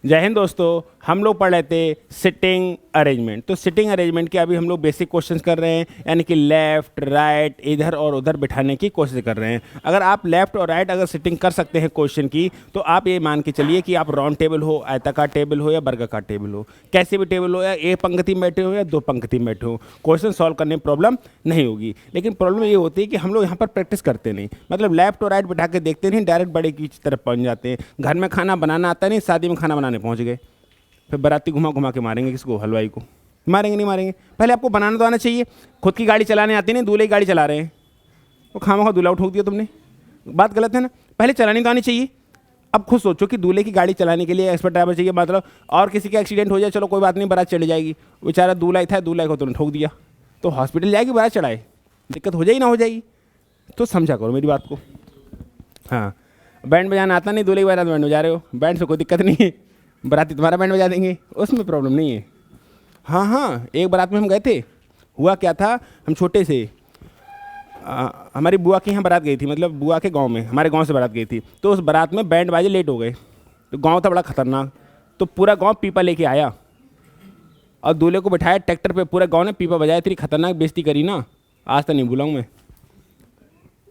जय हिंद दोस्तों, हम लोग पढ़ रहे थे सिटिंग अरेंजमेंट। तो सिटिंग अरेंजमेंट के अभी हम लोग बेसिक क्वेश्चंस कर रहे हैं, यानी कि लेफ्ट राइट इधर और उधर बिठाने की कोशिश कर रहे हैं। अगर आप लेफ्ट और राइट अगर सिटिंग कर सकते हैं क्वेश्चन की, तो आप ये मान के चलिए कि आप राउंड टेबल हो, आयताकार टेबल हो या वर्गाकार टेबल हो, कैसे भी टेबल हो, या एक पंक्ति में बैठे हो या दो पंक्ति में बैठे हो, क्वेश्चन सॉल्व करने में प्रॉब्लम नहीं होगी। लेकिन प्रॉब्लम ये होती है कि हम लोग यहाँ पर प्रैक्टिस करते नहीं, मतलब लेफ्ट और राइट बिठा के देखते नहीं, डायरेक्ट बड़े की तरफ पहुँच जाते हैं। घर में खाना बनाना आता नहीं, शादी में खाना बनाने पहुँच गए, फिर बाराती घुमा घुमा के मारेंगे किसको, हलवाई को मारेंगे नहीं मारेंगे। पहले आपको बनाना तो आना चाहिए। खुद की गाड़ी चलाने आती नहीं, दूल्हे की गाड़ी चला रहे हैं, वो खामा दूल्हा ठोक दिया तुमने, बात गलत है ना। पहले चलानी तो आनी चाहिए। अब खुद सोचो कि दूल्हे की गाड़ी चलाने के लिए एक्सपर्ट ड्राइवर चाहिए, मतलब और किसी का एक्सीडेंट हो जाए, चलो कोई बात नहीं, बारात चली जाएगी, बेचारा दूल्हा ही था, दूल्हा को तुमने ठोक दिया, तो हॉस्पिटल जाएगी, बारात चढ़ाए, दिक्कत हो जाएगी ना हो जाएगी। तो समझा करो मेरी बात को। हाँ, बैंड बजाना आता नहीं, दूल्हे की बारात बैंड बजा रहे हो, बैंड से कोई दिक्कत नहीं है, बाराती तुम्हारा बैंड बजा देंगे, उसमें प्रॉब्लम नहीं है। हाँ हाँ, एक बारात में हम गए थे, हुआ क्या था, हम छोटे से हमारी बुआ के यहाँ बारात गई थी, मतलब बुआ के गांव में, हमारे गांव से बारात गई थी। तो उस बारात में बैंड बाजे लेट हो गए, तो गांव था बड़ा खतरनाक, तो पूरा गांव पीपा लेके आया और दूल्हे को बैठाया ट्रैक्टर पे, पूरे गांव ने पीपा बजाया, इतनी खतरनाक बेइज्जती करी ना, आज तक नहीं भूलाऊँ मैं।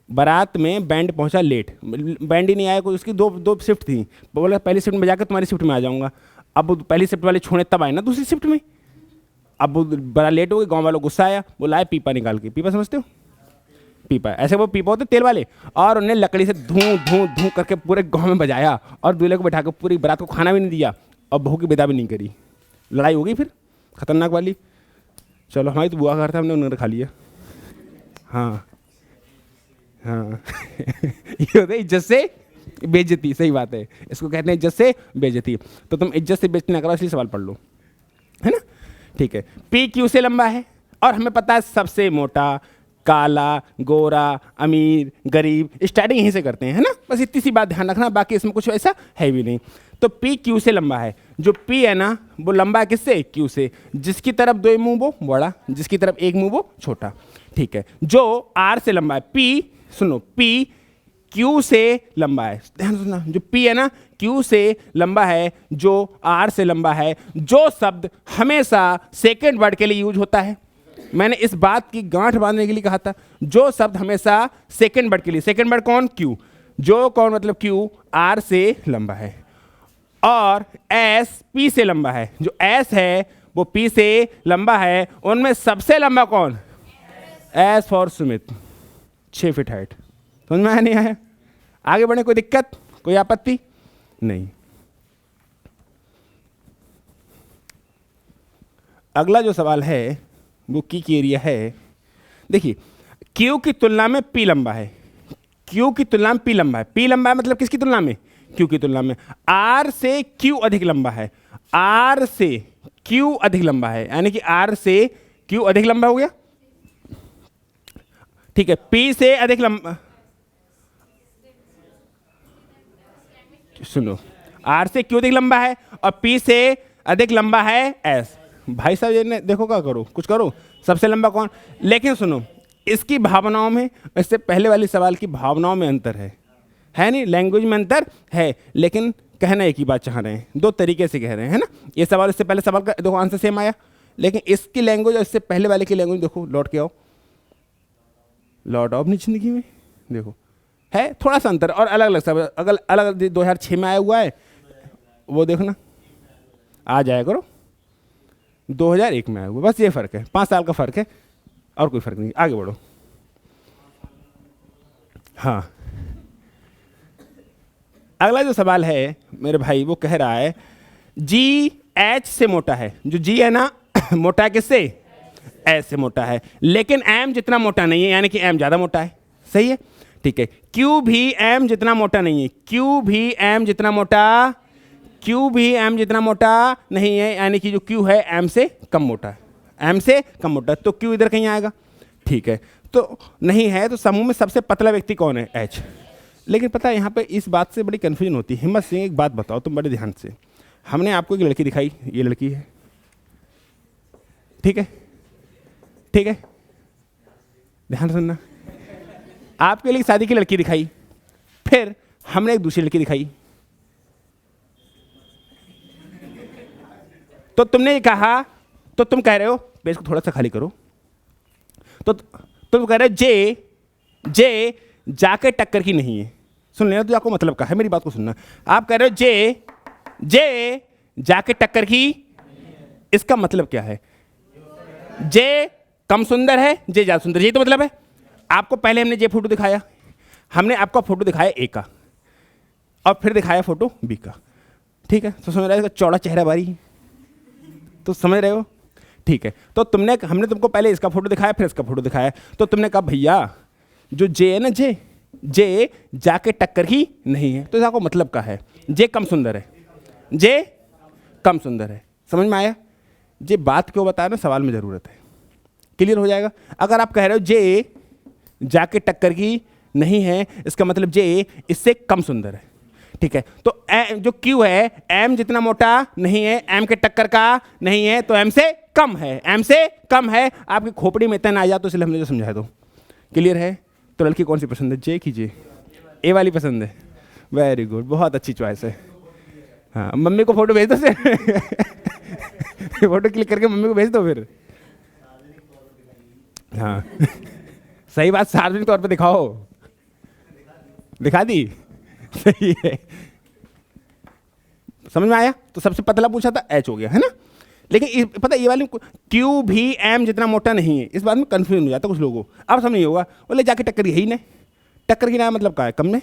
बारात में बैंड पहुंचा लेट, बैंड ही नहीं आया, कोई उसकी दो दो शिफ्ट थी, बोला पहली शिफ्ट में जाकर तुम्हारी शिफ्ट में आ जाऊंगा। अब वो पहली शिफ्ट वाले छोड़े तब आए ना दूसरी शिफ्ट में, अब वो बड़ा लेट हो गए, गांव वालों को गुस्सा आया, बोला आए पीपा निकाल के, पीपा समझते हो पीपा, ऐसे वो पीपा होते तेल वाले, और उन्हें लकड़ी से धूं धूं धूं करके पूरे गाँव में बजाया, और दूल्हे को बैठा कर पूरी बारात को खाना भी नहीं दिया, और बहू की विदा भी नहीं करी। लड़ाई हो गई फिर खतरनाक वाली। चलो हमारी तो बुआ का घर था, हमने उन्होंने खा लिया। हाँ हाँ ये होता है इज्जत से बेइज्जती, सही बात है, इसको कहते हैं इज्जत से बेइज्जती। तो तुम इज्जत से बेइज्जती ना करो, इसलिए सवाल पढ़ लो, है ना। ठीक है, पी क्यू से लंबा है, और हमें पता है सबसे मोटा, काला, गोरा, अमीर, गरीब, स्टार्टिंग यहीं से करते हैं, है ना। बस इतनी सी बात ध्यान रखना, बाकी इसमें कुछ ऐसा है भी नहीं। तो पी क्यू से लंबा है, जो पी है ना वो लंबा है किससे, क्यू से, जिसकी तरफ दो मुंह वो बड़ा, जिसकी तरफ एक मुंह वो छोटा। ठीक है, जो आर से लंबा है, पी सुनो, पी क्यू से लंबा है, ध्यान सुनना, जो पी है ना क्यू से लंबा है, जो आर से लंबा है, जो शब्द हमेशा सेकंड वर्ड के लिए यूज होता है, मैंने इस बात की गांठ बांधने के लिए कहा था, जो शब्द हमेशा सेकंड वर्ड के लिए, सेकंड वर्ड कौन, क्यू, जो कौन मतलब क्यू आर से लंबा है, और एस पी से लंबा है, जो एस है वो पी से लंबा है, उनमें सबसे लंबा कौन, S for Sumit, 6 feet height. समझ में आया नहीं आया, आगे बढ़े, कोई दिक्कत, कोई आपत्ति नहीं। अगला जो सवाल है वो की एरिया है। देखिए, क्यू की तुलना में पी लंबा है, क्यू की तुलना में पी लंबा है, पी लंबा है मतलब किसकी तुलना में, क्यू की तुलना में। आर से क्यू अधिक लंबा है, आर से क्यू अधिक लंबा है, यानी कि आर से क्यू अधिक लंबा हो गया। ठीक है, पी से अधिक लंबा, सुनो, आर से क्यू अधिक लंबा है और पी से अधिक लंबा है एस। भाई साहब ये देखो, क्या करो, कुछ करो, सबसे लंबा कौन। लेकिन सुनो, इसकी भावनाओं में, इससे पहले वाली सवाल की भावनाओं में अंतर है नहीं, लैंग्वेज में अंतर है, लेकिन कहना एक ही बात चाह रहे हैं, दो तरीके से कह रहे हैं, है ना। ये सवाल इससे पहले सवाल का देखो आंसर सेम आया, लेकिन इसकी लैंग्वेज और इससे पहले वाले की लैंग्वेज देखो, लौट के आओ, लौट आओ अपनी जिंदगी में, देखो है थोड़ा सा अंतर, और अलग अलग सब अलग अलग 2006 में आया हुआ है, वो देखना आ जाया करो, 2001 में आया हुआ, बस ये फ़र्क है, 5 साल का फ़र्क है, और कोई फ़र्क नहीं, आगे बढ़ो। हाँ, अगला जो सवाल है मेरे भाई, वो कह रहा है जी एच से मोटा है, जो जी है ना मोटा है किससे, एच से मोटा है, लेकिन एम जितना मोटा नहीं है, यानी कि एम ज़्यादा मोटा है, सही है। ठीक है, क्यू भी एम जितना मोटा नहीं है, क्यू भी एम जितना मोटा, क्यू भी एम जितना मोटा नहीं है, यानी कि जो क्यू है एम से कम मोटा है, एम से कम मोटा, तो क्यू इधर कहीं आएगा। ठीक है, तो नहीं है, तो समूह में सबसे पतला व्यक्ति कौन है, एच। लेकिन पता है यहाँ पे इस बात से बड़ी कन्फ्यूजन होती है। हिम्मत सिंह, एक बात बताओ तुम बड़े ध्यान से, हमने आपको एक लड़की दिखाई, ये लड़की है, ठीक है, ठीक है, ध्यान सुनना, आपके लिए शादी की लड़की दिखाई, फिर हमने एक दूसरी लड़की दिखाई, तो तुमने ये कहा, तो तुम कह रहे हो, पेज को थोड़ा सा खाली करो, तो तुम कह रहे हो जे जाके टक्कर की नहीं है। सुन लेना, तो आपको मतलब का है, मेरी बात को सुनना। आप कह रहे हो जे जाके टक्कर की, इसका मतलब क्या है? जे कम सुंदर है, जे ज्यादा सुंदर, यही तो मतलब है। आपको पहले हमने जे फोटो दिखाया, हमने आपको फोटो दिखाया ए का, और फिर दिखाया फोटो बी का, ठीक है? तो समझ रहे हो, चौड़ा चेहरा बारी, तो समझ रहे हो? ठीक है। तो हमने तुमको पहले इसका फोटो दिखाया, फिर इसका फोटो दिखाया, तो तुमने कहा भैया जो जे है ना, जे जाके टक्कर ही नहीं है, तो इसका मतलब क्या है? जे कम सुंदर है, जे कम सुंदर है। समझ में आया? जे बात क्यों बताया ना, सवाल में ज़रूरत है, क्लियर हो जाएगा। अगर आप कह रहे हो जे जाके टक्कर की नहीं है, इसका मतलब जे इससे कम सुंदर है, ठीक है? तो जो क्यू है, एम जितना मोटा नहीं है, एम के टक्कर का नहीं है, तो एम से कम है, एम से कम है। आपकी खोपड़ी में इतना आ जाए तो इसलिए हमने जो समझाया, तो क्लियर है? तो लड़की कौन सी पसंद है? जे की जे, ए वाली पसंद है। वेरी गुड, बहुत अच्छी चॉइस है। हाँ, मम्मी को फोटो भेज दो से फोटो क्लिक करके मम्मी को भेज दो फिर। हाँ सही बात, सार्वजनिक तौर पे दिखाओ। दिखा दी, सही है। समझ में आया? तो सबसे पतला पूछा था, एच हो गया, है ना? लेकिन पता ये वाली क्यू भी एम जितना मोटा नहीं है, इस बात में कंफ्यूजन हो जाता कुछ लोगों को। अब समझ नहीं होगा, बोले जाके टक्कर यही नहीं, टक्कर की ना मतलब क्या है? कम में,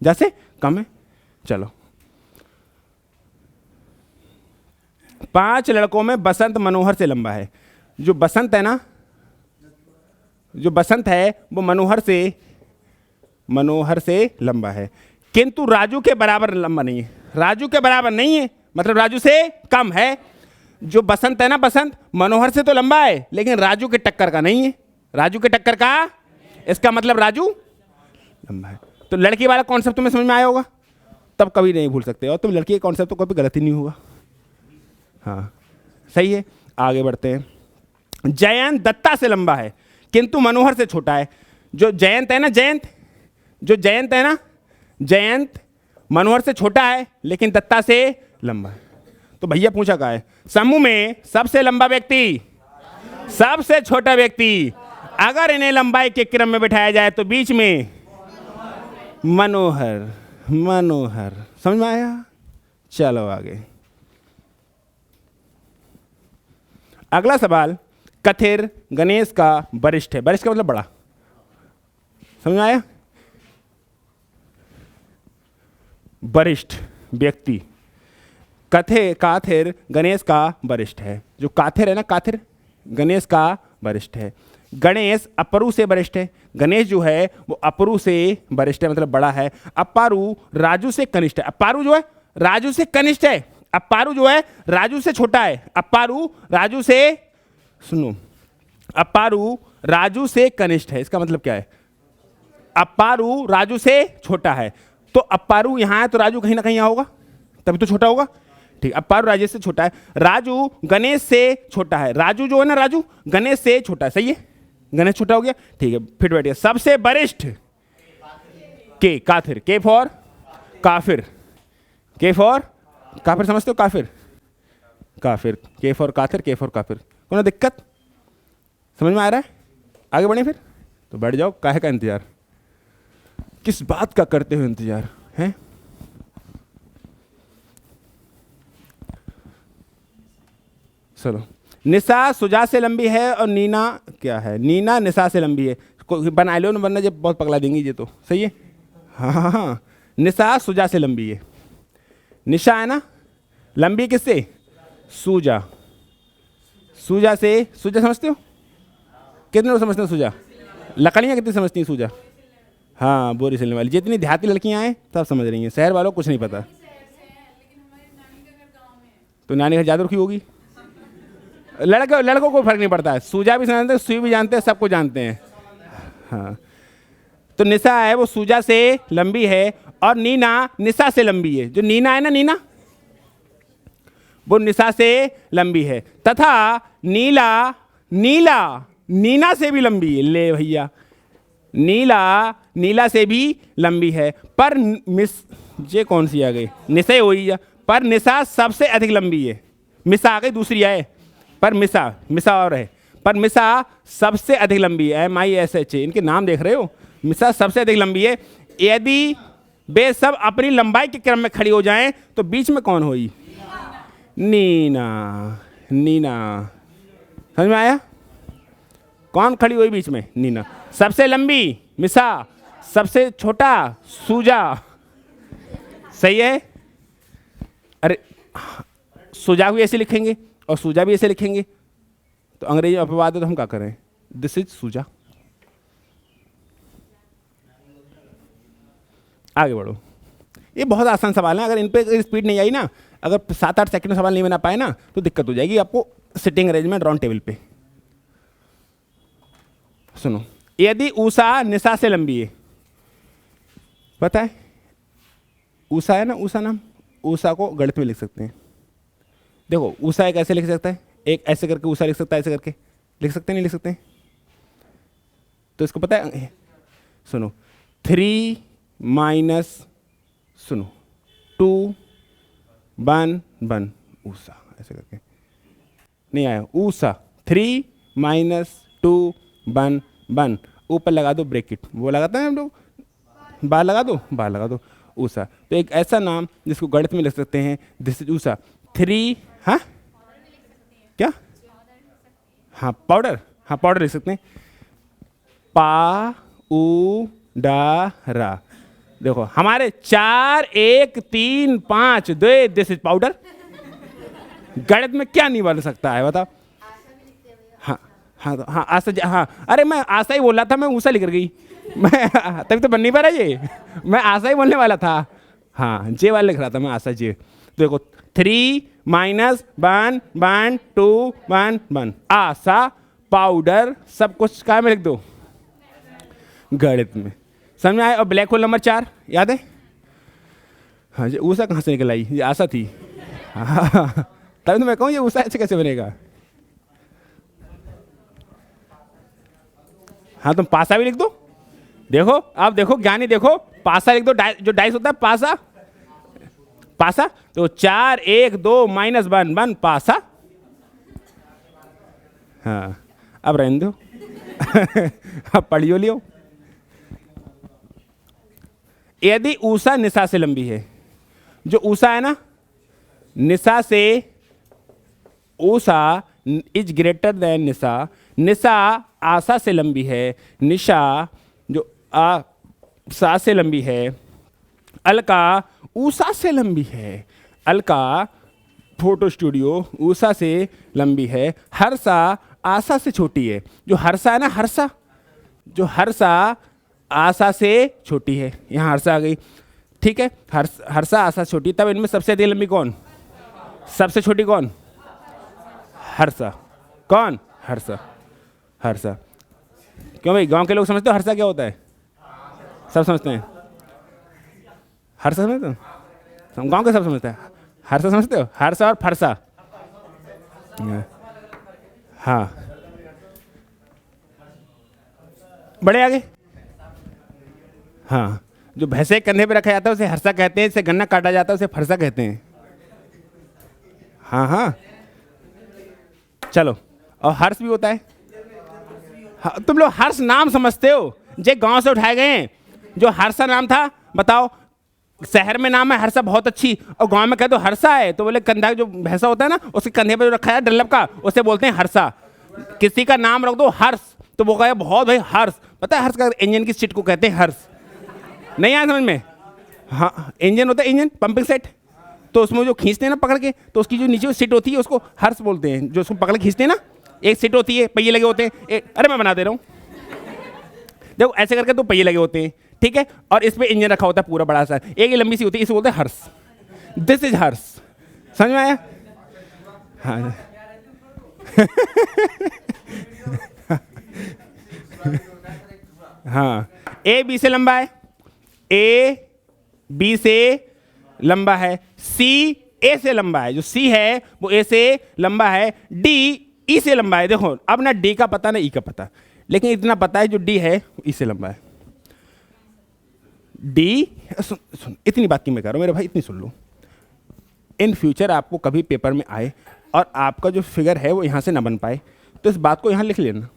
जैसे कम है। चलो, 5 लड़कों में बसंत मनोहर से लंबा है। जो बसंत है ना, जो बसंत है वो मनोहर से लंबा है, किंतु राजू के बराबर लंबा नहीं है। राजू के बराबर नहीं है मतलब राजू से कम है। जो बसंत है ना, बसंत मनोहर से तो लंबा है, लेकिन राजू के टक्कर का नहीं है। राजू के टक्कर का, इसका मतलब राजू लंबा है। तो लड़की वाला कॉन्सेप्ट तुम्हें समझ में आया होगा, तब कभी नहीं भूल सकते, और तुम लड़की के कॉन्सेप्ट तो कभी गलत ही नहीं होगा। हाँ सही है, आगे बढ़ते हैं। जयंत दत्ता से लंबा है, किंतु मनोहर से छोटा है। जो जयंत है ना, जयंत मनोहर से छोटा है, लेकिन दत्ता से लंबा है। तो भैया पूछा क्या है? समूह में सबसे लंबा व्यक्ति, सबसे छोटा व्यक्ति, अगर इन्हें लंबाई के क्रम में बिठाया जाए तो बीच में मनोहर। समझ में आया? चलो आगे। अगला सवाल, कथिर गणेश का वरिष्ठ है। वरिष्ठ का मतलब बड़ा। समझ में आया? वरिष्ठ व्यक्ति, काथिर गणेश का वरिष्ठ है। जो काथिर है ना, काथिर गणेश का वरिष्ठ है। गणेश अप्परू से वरिष्ठ है। गणेश जो है वो अप्परू से वरिष्ठ है, मतलब बड़ा है। अप्पारू राजू से कनिष्ठ है। अप्पारू जो है राजू से कनिष्ठ है। अप्पारू जो है राजू से छोटा है। अप्पारू राजू से, सुनो, अप्पारू राजू से कनिष्ठ है। इसका मतलब क्या है? अप्पारू राजू से छोटा है। तो अप्पारू यहाँ है तो राजू कहीं ना कहीं यहाँ होगा, तभी तो छोटा होगा। ठीक, अप्पारू राजेश से छोटा है। राजू गणेश से छोटा है। राजू जो है ना, राजू गणेश से छोटा है। सही है, गणेश छोटा हो गया। ठीक है, फिर बैठिए। सबसे वरिष्ठ के, काफिर, के फॉर काफिर, के फॉर काफिर, समझते हो? काफिर, के फॉर काफिर, के फॉर काफिर। कोई दिक्कत समझ में आ रहा है? आगे बढ़े फिर। तो बैठ जाओ, काहे का इंतजार, किस बात का करते हो इंतजार है? चलो, निशा सुजा से लंबी है और नीना क्या है? नीना निशा से लंबी है। बना लो ना, वरना जब बहुत पगला देंगी ये तो। सही है, हाँ। निशा सुजा से लंबी है। निशा है ना, लंबी किससे? सूजा से। सूजा समझते हो? कितने लोग समझते हो सूजा? लकड़ियाँ कितनी समझती हैं सूजा? हाँ, बोरी सिलने वाली। जितनी देहाती लड़कियाँ हैं सब समझ रही हैं, शहर वालों को कुछ नहीं पता। तो नानी घर ज़्यादा रुखी होगी। लड़कों को फर्क नहीं पड़ता है, सूजा भी जानते हैं, सुई भी जानते हैं, सबको जानते हैं। हाँ, तो निशा है वो सूजा से लंबी है, और नीना निशा से लंबी है। जो नीना है ना, वो निशा से लंबी है। तथा नीला से भी लंबी है। ले भैया, नीला से भी लंबी है। पर ये कौन सी आ गई? निशा हुई है। पर निशा सबसे अधिक लंबी है। मिसा आ गई, दूसरी आए, पर मिसा, मिसा और है, पर मिसा सबसे अधिक लंबी है, MISH, इनके नाम देख रहे हो, मिसा सबसे अधिक लंबी है। यदि वे सब अपनी लंबाई के क्रम में खड़ी हो जाएं तो बीच में कौन होगी? नीना। नीना, समझ में आया? कौन खड़ी हुई बीच में? नीना। सबसे लंबी मिसा, सबसे छोटा सूजा। सही है? अरे सूजा भी ऐसे लिखेंगे और सूजा भी ऐसे लिखेंगे तो अंग्रेजी में अपवाद है, तो हम क्या करें? दिस इज सूजा। आगे बढ़ो। ये बहुत आसान सवाल है, अगर इन पे स्पीड नहीं आई ना, अगर 7-8 सेकंड में सवाल नहीं बना पाए ना तो दिक्कत हो जाएगी आपको सिटिंग अरेंजमेंट राउंड टेबल पे। सुनो, यदि ऊषा निशा से लंबी है, पता है ऊषा है ना, ऊषा नाम, ऊषा को गणित में लिख सकते हैं। देखो ऊषा एक ऐसे लिख सकता है, एक ऐसे करके ऊषा लिख सकता है, ऐसे करके लिख सकते हैं, नहीं लिख सकते हैं? तो इसको पता है, सुनो 3 माइनस, सुनो 2 1 1 ऊषा, ऐसे करके नहीं आया, ऊषा 3 माइनस 2 1 1, ऊपर लगा दो ब्रैकेट, वो लगाते हैं हम लोग, बाहर लगा दो, बाहर लगा दो, ऊषा। तो एक ऐसा नाम जिसको गणित में लिख सकते हैं, दिस इज ऊषा। 3, हाँ क्या, हाँ पाउडर, हाँ पाउडर लिख सकते हैं, पा उ डा रा। देखो हमारे 4 1 3 5 2, दिस इज पाउडर। गणित में क्या नहीं बन सकता है बताओ? हाँ हाँ हाँ आशा, हाँ अरे मैं आशा ही बोल रहा था, मैं ऊषा लिख गई मैं तभी तो बन नहीं पा रहा ये, मैं आशा ही बोलने वाला था। हाँ जे वाला लिख रहा था मैं, आशा जे। देखो 3 माइनस 1 1 2 1 1, आशा पाउडर, सब कुछ क्या में लिख दो? गणित में। समझ में आया? और ब्लैक होल नंबर 4 याद है? हाँ ये ऊषा कहाँ से निकल आई? ये आशा थी। हाँ तभी तो मैं कहूँ ये ऊषा ऐसे कैसे बनेगा? हाँ तुम पासा भी लिख दो। देखो आप देखो ज्ञानी, देखो पासा लिख दो, जो डाइस होता है पासा, पासा। तो 4 1 2 माइनस 1 1 पासा। हाँ अब रहने दो अब पढ़ियो लियो। यदि ऊषा निशा से लंबी है, जो ऊषा है ना, निशा से, ऊषा इज ग्रेटर देन निशा, निशा आशा से लंबी है, निशा जो आशा से लंबी है, अलका ऊषा से लंबी है, अलका फोटो स्टूडियो ऊषा से लंबी है, हर्षा आशा से छोटी है। जो हर्षा है ना, हर्षा, जो हर्षा आशा से छोटी है, यहाँ हर्षा आ गई, ठीक है, हर्षा आशा छोटी, तब इनमें सबसे अधिक लंबी कौन? सबसे छोटी कौन? हर्षा। कौन? हर्षा। हर्षा। क्यों भाई, गांव के लोग समझते हो हर्षा क्या होता है? सब समझते हैं हर्षा, समझते हो? गांव के सब समझते हैं हर्षा, समझते हो? हर्षा और फरसा। हाँ बड़े आगे। हाँ जो भैंसे कंधे पे रखा जाता है उसे हर्षा कहते हैं, इसे गन्ना काटा जाता है उसे फरसा कहते हैं। हाँ हाँ चलो, और हर्ष भी होता है। हाँ, तुम लोग हर्ष नाम समझते हो, जे गांव से उठाए गए हैं। जो हर्षा नाम था, बताओ शहर में नाम है हर्षा बहुत अच्छी, और गांव में कह दो हर्षा है तो बोले कंधा जो भैंसा होता है ना, उसके कंधे पे जो रखा है डल्लब का, उसे बोलते हैं हर्षा। किसी का नाम रख दो हर्ष तो वो कहे बहुत भाई हर्ष। पता है हर्ष का इंजन की सीट को कहते हैं हर्ष। नहीं आया समझ में? हाँ इंजन होता है, इंजन पंपिंग सेट, तो उसमें जो खींचते हैं ना पकड़ के, तो उसकी जो नीचे सीट होती है उसको हर्ष बोलते हैं। जो उसको पकड़ के खींचते हैं ना, एक सीट होती है, पहिए लगे होते हैं, अरे मैं बना दे रहा हूँ, देखो ऐसे करके तो पहिए लगे होते हैं, ठीक है, और इस पे इंजन रखा होता है पूरा बड़ा सा, एक ही लंबी सी होती है, इसे बोलते हैं हर्ष। दिस इज हर्ष। समझ में आया? हाँ हाँ ए बी से लंबा है, ए बी से लंबा है, सी ए से लंबा है, जो सी है वो ए से लंबा है, डी ई से लंबा है। देखो अब ना डी का पता ना ई का पता, लेकिन इतना पता है जो डी है ई से लंबा है। डी सुन इतनी बात की मैं कह रहा हूँ मेरे भाई, इतनी सुन लो। इन फ्यूचर आपको कभी पेपर में आए और आपका जो फिगर है वो यहाँ से ना बन पाए, तो इस बात को यहाँ लिख लेना,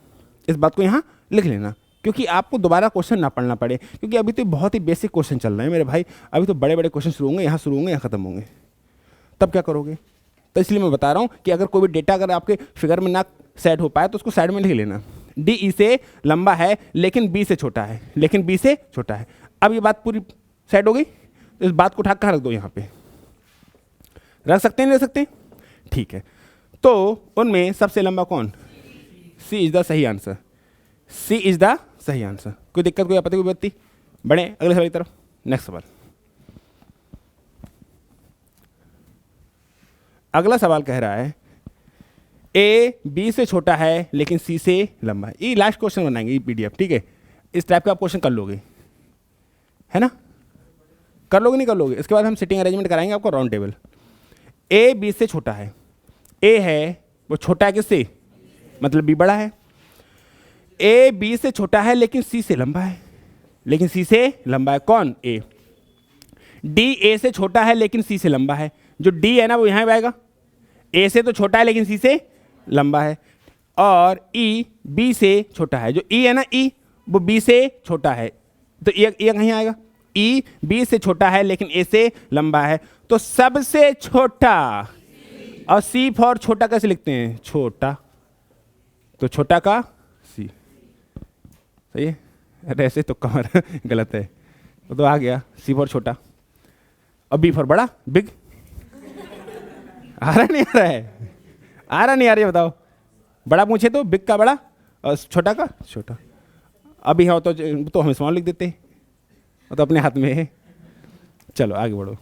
इस बात को यहाँ लिख लेना, क्योंकि आपको दोबारा क्वेश्चन ना पढ़ना पड़े, क्योंकि अभी तो बहुत ही बेसिक क्वेश्चन चल रहे हैं मेरे भाई, अभी तो बड़े बड़े क्वेश्चन शुरू होंगे, यहाँ शुरू होंगे, यहाँ खत्म होंगे, तब क्या करोगे। तो इसलिए मैं बता रहा हूँ कि अगर कोई भी डेटा अगर आपके फिगर में ना सेट हो पाए तो उसको साइड में लिख लेना। डी ई से लंबा है लेकिन बी से छोटा है, लेकिन बी से छोटा है। अब ये बात पूरी सेट हो गई, तो इस बात को उठा कर रख दो, यहाँ पे रख सकते हैं नहीं रख सकते, ठीक है। तो उनमें सबसे लंबा कौन, सी इज द सही आंसर, सी इज द सही आंसर। कोई दिक्कत, कोई आपत्ति, कोई बत्ती, बढ़े अगले सवाल की तरफ। नेक्स्ट सवाल, अगला सवाल कह रहा है ए बी से छोटा है लेकिन सी से लंबा है। ये लास्ट क्वेश्चन बनाएंगे पीडीएफ, ठीक है। इस टाइप का आप क्वेश्चन कर लोगे, है ना, कर लोगे नहीं कर लोगे। इसके बाद हम सिटिंग अरेंजमेंट कराएंगे आपको राउंड टेबल। ए बी से छोटा है, ए है वो छोटा है किससे, मतलब बी बड़ा है। ए बी से छोटा है लेकिन सी से लंबा है, लेकिन सी से लंबा है कौन, ए। डी ए से छोटा है लेकिन सी से लंबा है, जो डी है ना वो यहाँ आएगा, ए से तो छोटा है लेकिन सी से लंबा है। और ई बी से छोटा है, जो ई है ना ई वो बी से छोटा है, तो ये कहीं आएगा। ई बी से छोटा है लेकिन ए से लंबा है, तो सबसे छोटा, और सी फॉर छोटा कैसे लिखते हैं, छोटा, तो छोटा का सी, सही है। अरे ऐसे तो कमर गलत है, वो तो आ गया सी फॉर छोटा, और बी फॉर बड़ा, बिग। आ रहा नहीं आ रहा है, आ रहा नहीं आ रही है, बताओ। बड़ा पूछे तो बिग का बड़ा और छोटा का छोटा। अभी हाँ तो हम स्मॉल लिख देते, वो तो अपने हाथ में है। चलो आगे बढ़ो।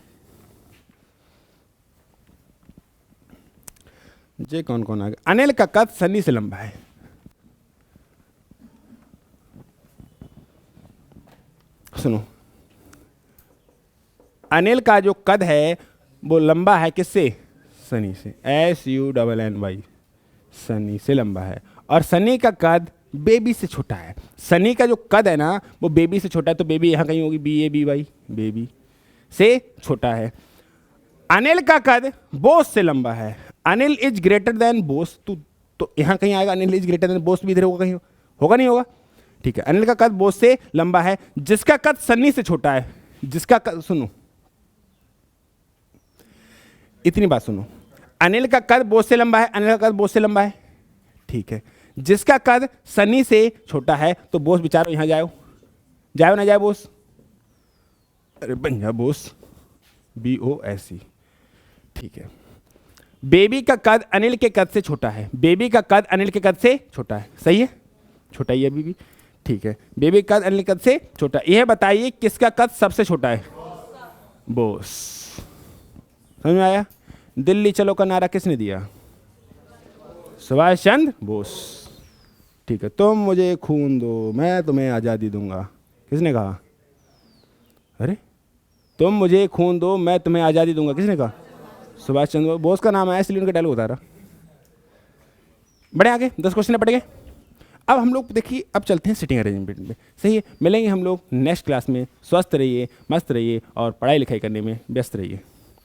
जे कौन कौन आ गया। अनिल का कद सन्नी से लंबा है। सुनो, अनिल का जो कद है वो लंबा है किससे, सनी से, SUNNY, सनी से लंबा है। और सनी का कद बेबी से छोटा है। सनी का जो कद है ना वो बेबी से छोटा है, तो बेबी यहाँ कहीं होगी, BABY, बेबी से छोटा है। अनिल का कद बोस से लंबा है। Anil is greater than Bose, तो यहाँ कहीं आएगा, Anil is greater than Bose भी इधर होगा, कहीं होगा नहीं होगा, ठीक है। अनिल का कद बोस से लंबा है, जिसका कद सन्नी से छोटा है, जिसका कद, सुनो इतनी बात सुनो, अनिल का कद बोस से लंबा है, अनिल का कद बोस से लंबा है, ठीक है। जिसका कद सनी से छोटा है, तो बोस बेचारो यहाँ जाओ, जाओ ना जाए बोस, अरे बन जा बोस, BOSE, ठीक है। बेबी का कद अनिल के कद से छोटा है, बेबी का कद अनिल के कद से छोटा है, सही है, छोटा ही है बेबी, ठीक है। बेबी का कद अनिल के कद से छोटा, यह बताइए किसका कद सबसे छोटा है, बोस। समझ में आया। दिल्ली चलो का नारा किसने दिया, सुभाष चंद्र बोस, ठीक है। तुम मुझे खून दो मैं तुम्हें आज़ादी दूंगा, किसने कहा, अरे तुम मुझे खून दो मैं तुम्हें आज़ादी दूंगा, किसने कहा, सुभाष चंद्र बोस का नाम आया इसलिए उनका डायलॉग उतारा। बढ़े आगे, 10 क्वेश्चन पड़ गए। अब हम लोग देखिए, अब चलते हैं सिटिंग अरेंजमेंट में, सही है। मिलेंगे हम लोग नेक्स्ट क्लास में। स्वस्थ रहिए, मस्त रहिए और पढ़ाई लिखाई करने में व्यस्त रहिए।